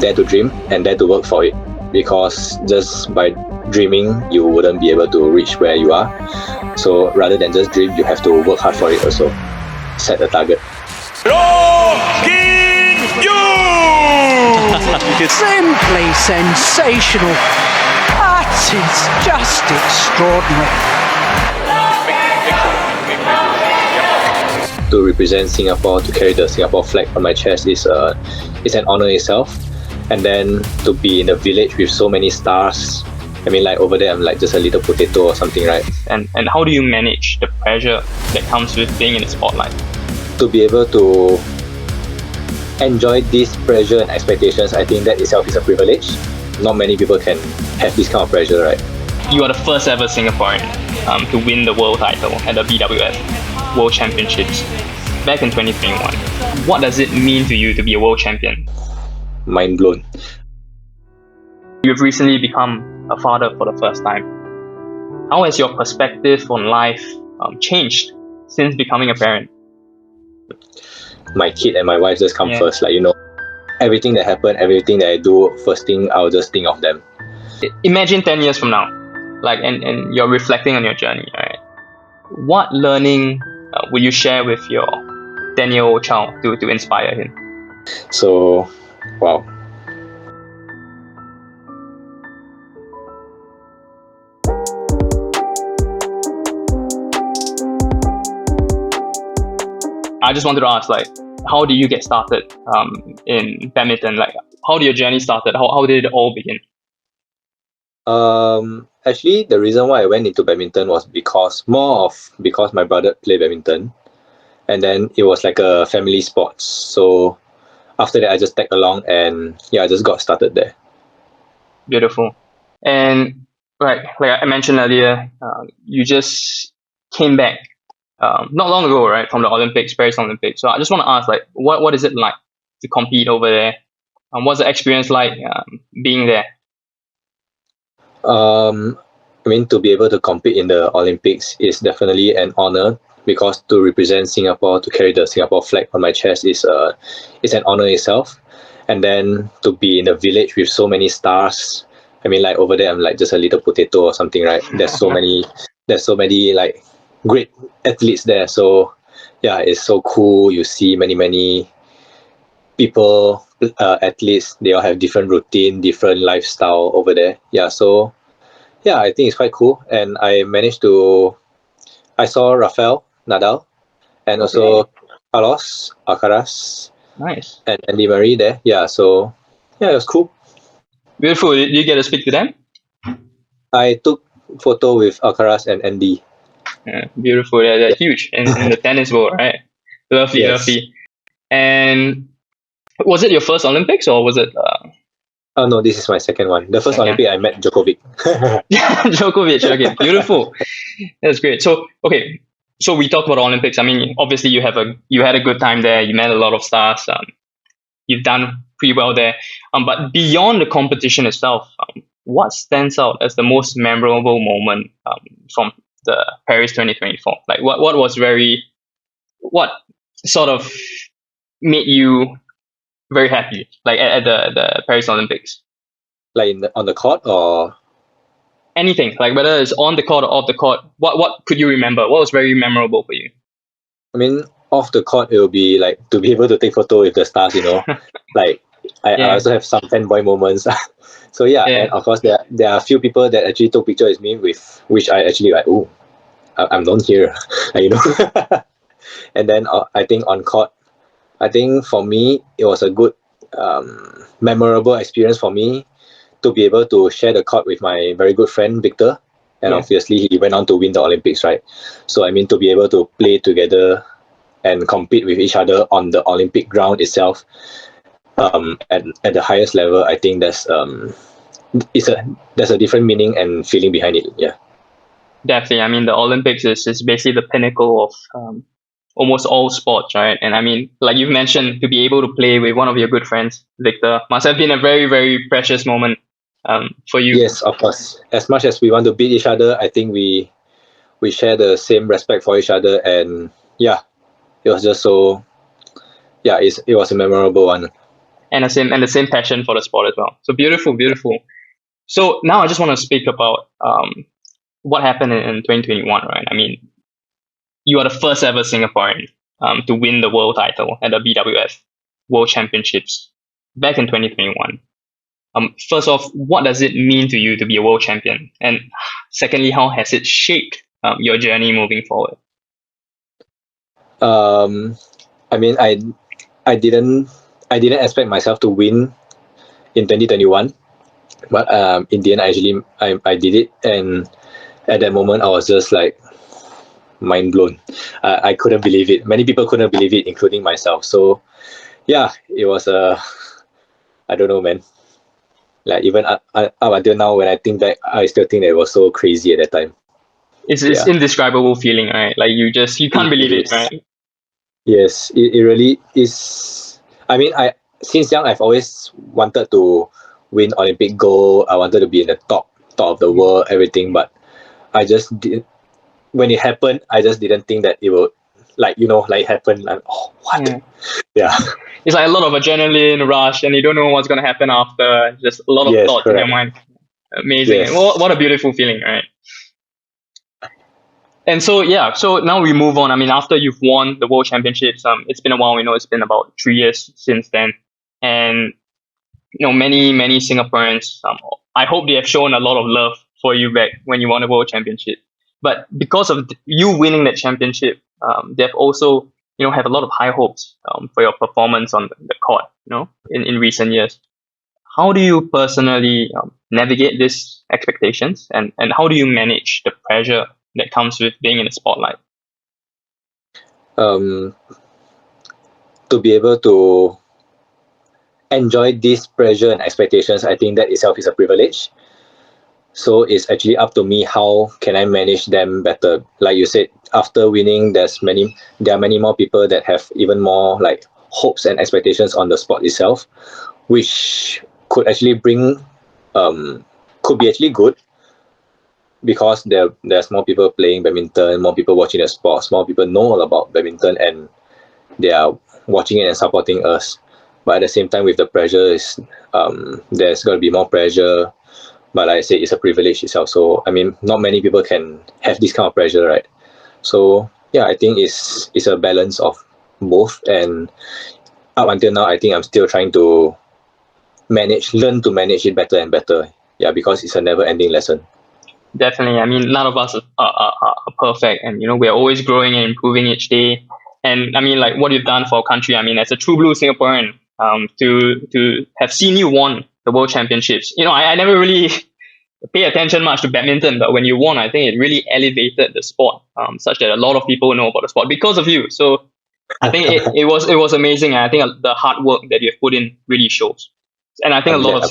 dare to dream and dare to work for it, because just by dreaming you wouldn't be able to reach where you are. So rather than just dream, you have to work hard for it also. Set a target. Loh Kean Yew! Simply sensational. That is just extraordinary. To represent Singapore, to carry the Singapore flag on my chest is an honor itself. And then to be in a village with so many stars, I mean, like over there I'm like just a little potato or something, right? And how do you manage the pressure that comes with being in the spotlight? To be able to enjoy this pressure and expectations, I think that itself is a privilege. Not many people can have this kind of pressure, right? You are the first ever Singaporean to win the world title at the BWF World Championships back in 2021. What does it mean to you to be a world champion? Mind blown. You've recently become a father for the first time. How has your perspective on life changed since becoming a parent? My kid and my wife just come first. Like, you know, everything that happened, everything that I do, first thing I'll just think of them. Imagine 10 years from now, like, and you're reflecting on your journey, right? What learning will you share with your 10-year-old child to inspire him? So, wow. I just wanted to ask, like, how did you get started in badminton? Like, how did your journey started? How did it all begin? Actually, the reason why I went into badminton was because my brother played badminton, and then it was like a family sport. So after that, I just tagged along, and I just got started there. Beautiful. And like I mentioned earlier, you just came back not long ago, right, from the Olympics, Paris Olympics. So I just want to ask, like, what is it like to compete over there? What's the experience like being there? I mean, to be able to compete in the Olympics is definitely an honor, because to represent Singapore, to carry the Singapore flag on my chest is an honor itself. And then to be in a village with so many stars, I mean, like over there I'm like just a little potato or something, right? There's so many like great athletes there. So it's so cool. You see many people, athletes, they all have different routine, different lifestyle over there. So I think it's quite cool. And I saw Rafael Nadal and also Carlos Alcaraz. Nice. And Andy Murray there. So it was cool. Beautiful. Did you get to speak to them? I took photo with Alcaraz and Andy. Beautiful. They're huge in the tennis world, right? Lovely. And was it your first Olympics, or was it? No, this is my second one. The first Olympic I met Djokovic. Djokovic. Okay, beautiful. That's great. So so we talked about Olympics. I mean, obviously you had a good time there. You met a lot of stars. You've done pretty well there. But beyond the competition itself, what stands out as the most memorable moment from the Paris 2024? Like, what sort of made you very happy, like at the Paris Olympics? Like on the court, or anything, like whether it's on the court or off the court. What could you remember? What was very memorable for you? I mean, off the court, it will be like to be able to take photo with the stars, you know. Like I also have some fanboy moments. So and of course there are a few people that actually took pictures with me, with which I actually like, oh, I'm known here, you know. And then I think on court, I think for me it was a good memorable experience for me to be able to share the court with my very good friend Victor, and obviously he went on to win the Olympics, right? So I mean, to be able to play together and compete with each other on the Olympic ground itself, at the highest level, I think there's a different meaning and feeling behind it. Definitely. I mean, the Olympics is basically the pinnacle of almost all sports, right? And I mean, like you've mentioned, to be able to play with one of your good friends, Victor, must have been a very, very precious moment for you. Yes, of course. As much as we want to beat each other, I think we share the same respect for each other, and it was just so it was a memorable one. and the same passion for the sport as well. So beautiful, beautiful. So now I just want to speak about what happened in 2021, right? I mean, you are the first ever Singaporean to win the world title at the BWF World Championships back in 2021. First off, what does it mean to you to be a world champion? And secondly, how has it shaped your journey moving forward? I mean, I didn't expect myself to win in 2021, but in the end, I did it, and at that moment, I was just like mind blown. I couldn't believe it. Many people couldn't believe it, including myself. So yeah, it was I don't know, man. Like even up until now, when I think back, I still think that it was so crazy at that time. It's indescribable feeling, right? Like you can't believe it, right? Yes, it really is. I mean, since young I've always wanted to win Olympic gold. I wanted to be in the top of the world, everything. But I just did. When it happened, I just didn't think that it would, happen. Like, oh, what? Yeah. It's like a lot of adrenaline rush, and you don't know what's gonna happen after. Just a lot of thoughts in your mind. Amazing. Yes. What a beautiful feeling, right? And so now we move on. I mean, after you've won the World Championships, it's been a while. It's been about 3 years since then, and many Singaporeans. I hope they have shown a lot of love for you back when you won the World Championship. But because of you winning that championship, they've also have a lot of high hopes for your performance on the court. In recent years. How do you personally navigate these expectations, and how do you manage the pressure that comes with being in the spotlight? To be able to enjoy this pressure and expectations, I think that itself is a privilege. So it's actually up to me, how can I manage them better? Like you said, after winning, there are many more people that have even more like hopes and expectations on the sport itself, which could actually could be actually good, because there's more people playing badminton, more people watching the sports, more people know about badminton, and they are watching it and supporting us. But at the same time, with the pressure, there's going to be more pressure. But like I said, it's a privilege itself. So I mean, not many people can have this kind of pressure, right? So yeah, I think it's a balance of both. And up until now, I think I'm still trying to learn to manage it better and better. Yeah, because it's a never-ending lesson. Definitely. I mean, none of us are perfect, and we're always growing and improving each day. And I mean, like what you've done for our country. I mean, as a true blue Singaporean, to have seen you won the World Championships. I never really pay attention much to badminton, but when you won, I think it really elevated the sport, such that a lot of people know about the sport because of you. So I think it was amazing, and I think the hard work that you've put in really shows. And I think a lot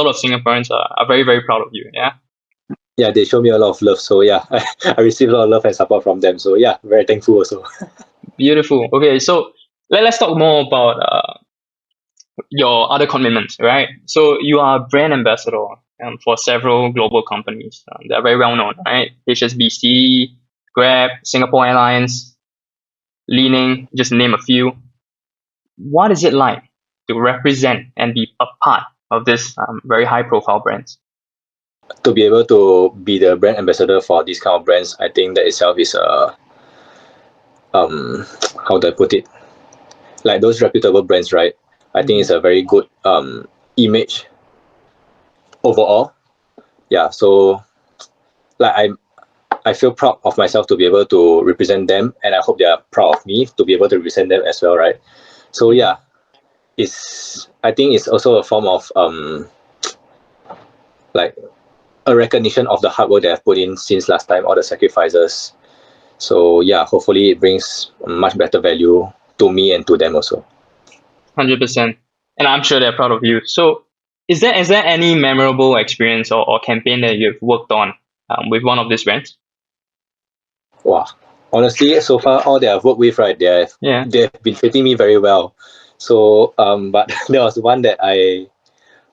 of Singaporeans are very, very proud of you. Yeah. Yeah, they show me a lot of love. So yeah, I receive a lot of love and support from them. So yeah, very thankful also. Beautiful. Okay, so let's talk more about your other commitments, right? So you are a brand ambassador for several global companies. They're very well known, right? HSBC, Grab, Singapore Airlines, Leaning, just name a few. What is it like to represent and be a part of this very high-profile brands? To be able to be the brand ambassador for these kind of brands, I think that itself is how do I put it? Like those reputable brands, right? I think it's a very good image overall. Yeah, so like I feel proud of myself to be able to represent them, and I hope they are proud of me to be able to represent them as well, right? So yeah, I think it's also a form of like a recognition of the hard work that I've put in since last time, all the sacrifices. So yeah, hopefully it brings much better value to me and to them also. 100%. And I'm sure they're proud of you. So is there any memorable experience or campaign that you've worked on with one of these brands? Wow. Honestly, so far all that I've worked with, right, they've been treating me very well. So but there was one that I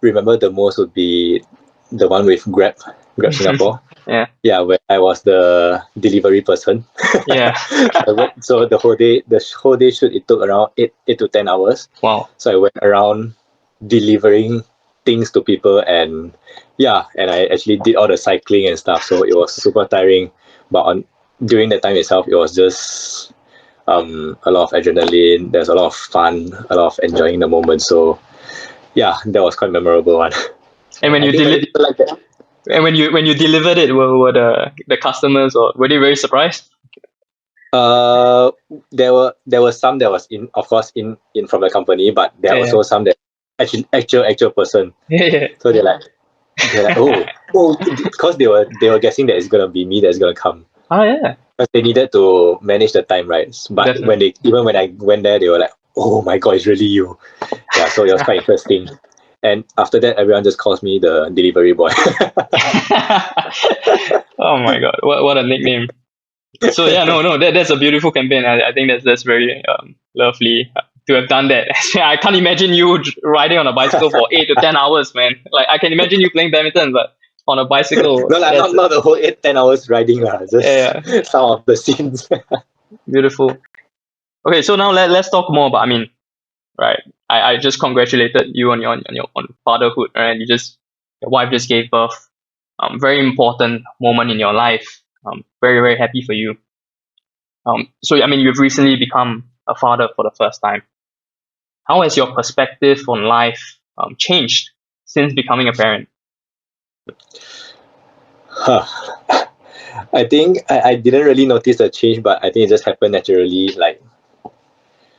remember the most would be the one with Grab Singapore. Yeah, where I was the delivery person. Yeah. So the whole day shoot, it took around 8 to 10 hours. Wow. So I went around delivering things to people, and I actually did all the cycling and stuff, so it was super tiring. But during that time itself, it was just a lot of adrenaline. There's a lot of fun, a lot of enjoying the moment. So that was quite memorable one. And when you like that. And when you delivered it, were the customers, or were they very surprised? There were some that was in, of course, in from the company, but there are also some that actual person. Yeah. So they're like oh, because they were guessing that it's gonna be me that's gonna come. Oh yeah. Because they needed to manage the time, right? But Definitely. when I went there, they were like, "Oh my god, it's really you!" Yeah, so it was quite interesting. And after that, everyone just calls me the delivery boy. Oh my god, what a nickname! So that's a beautiful campaign. I think that's very lovely to have done that. I can't imagine you riding on a bicycle for 8 to 10 hours, man. Like I can imagine you playing badminton, but on a bicycle. No, not the whole 10 hours riding, just some of the scenes. Beautiful. Okay, so now let's talk more about. I mean, right? I just congratulated you on your fatherhood, right? Your wife just gave birth. Very important moment in your life. Very very happy for you. So I mean, you've recently become a father for the first time. How has your perspective on life changed since becoming a parent? I think I didn't really notice the change, but I think it just happened naturally. Like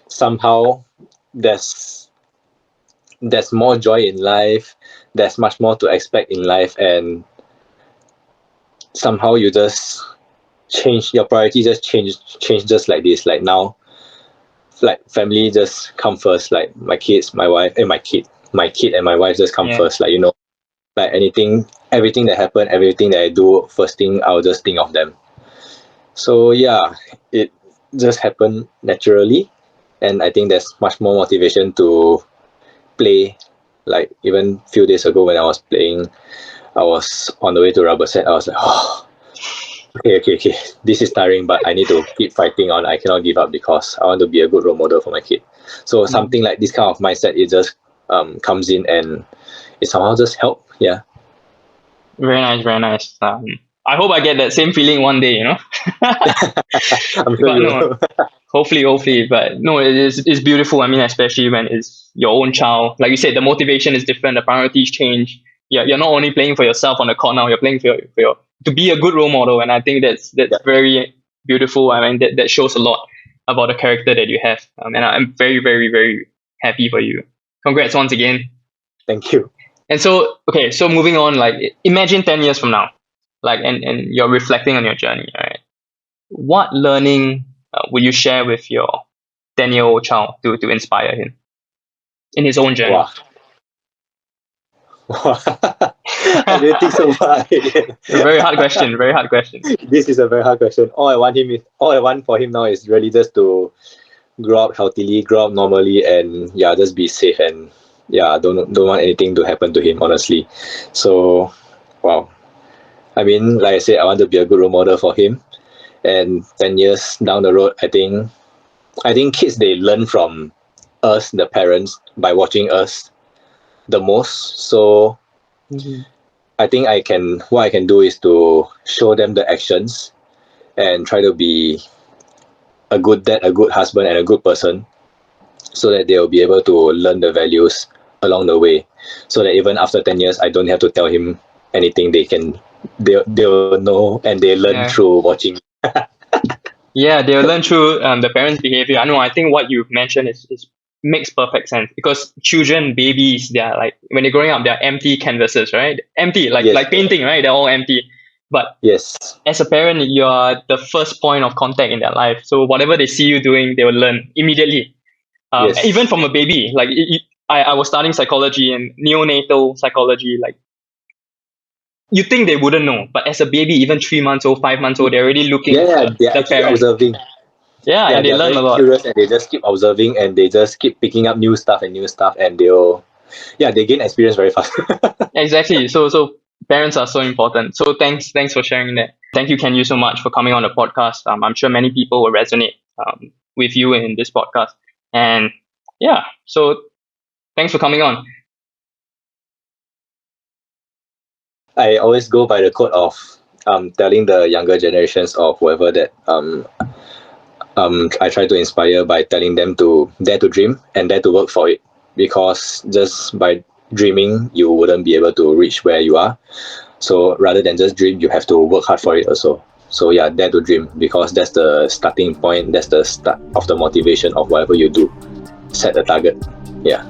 somehow there's more joy in life. There's much more to expect in life, and somehow you just change your priority. Just change just like this. Like now, like family just come first. Like my kids, my wife, and my kid and my wife just come first. Like like everything that happened, everything that I do, first thing I'll just think of them. So it just happened naturally, and I think there's much more motivation to play. Like even few days ago when I was playing, I was on the way to rubber set. I was like, oh, okay, this is tiring, but I need to keep fighting on. I cannot give up because I want to be a good role model for my kid. So something like this kind of mindset, it just comes in, and it somehow just help. Yeah. Very nice, very nice. I hope I get that same feeling one day, I'm sure you will. Hopefully. But no, it's beautiful. I mean, especially when it's your own child. Like you said, the motivation is different, the priorities change. You're not only playing for yourself on the court now, you're playing for your to be a good role model. And I think that's very beautiful. I mean, that shows a lot about the character that you have. And I'm very, very, very happy for you. Congrats once again. Thank you. And so, okay, so moving on, like imagine 10 years from now, like, and you're reflecting on your journey, right? What learning will you share with your 10-year-old child to inspire him in his own journey? Wow. I didn't think so much. Very hard question. This is a very hard question. All I want for him now is really just to grow up healthily, grow up normally, and just be safe, and don't want anything to happen to him, honestly. So wow. I mean, like I said, I want to be a good role model for him. And 10 years down the road, I think kids, they learn from us, the parents, by watching us the most. So I think what I can do is to show them the actions and try to be a good dad, a good husband, and a good person, so that they will be able to learn the values along the way, so that even after 10 years, I don't have to tell him anything. They'll know, and they learn through watching. They'll learn through the parents' behavior. I think what you've mentioned is makes perfect sense, because children, babies, they're like, when they're growing up, they're empty canvases, right? Empty, like painting, right? They're all empty. But as a parent, you're the first point of contact in their life. So whatever they see you doing, they will learn immediately. Even from a baby, like I was studying psychology and neonatal psychology. Like, you think they wouldn't know, but as a baby, even 3 months old, 5 months old, they're already looking at they're the parent. observing. And they learn a lot. Curious, and they just keep observing, and they just keep picking up new stuff, and they gain experience very fast. Exactly. So parents are so important. So thanks for sharing that. Thank you, Kean Yew, so much for coming on the podcast. I'm sure many people will resonate with you in this podcast. And so thanks for coming on. I always go by the quote of telling the younger generations or whoever that I try to inspire by telling them to dare to dream and dare to work for it, because just by dreaming you wouldn't be able to reach where you are. So rather than just dream, you have to work hard for it also. So yeah, dare to dream, because that's the starting point, that's the start of the motivation of whatever you do. Set a target. Yeah.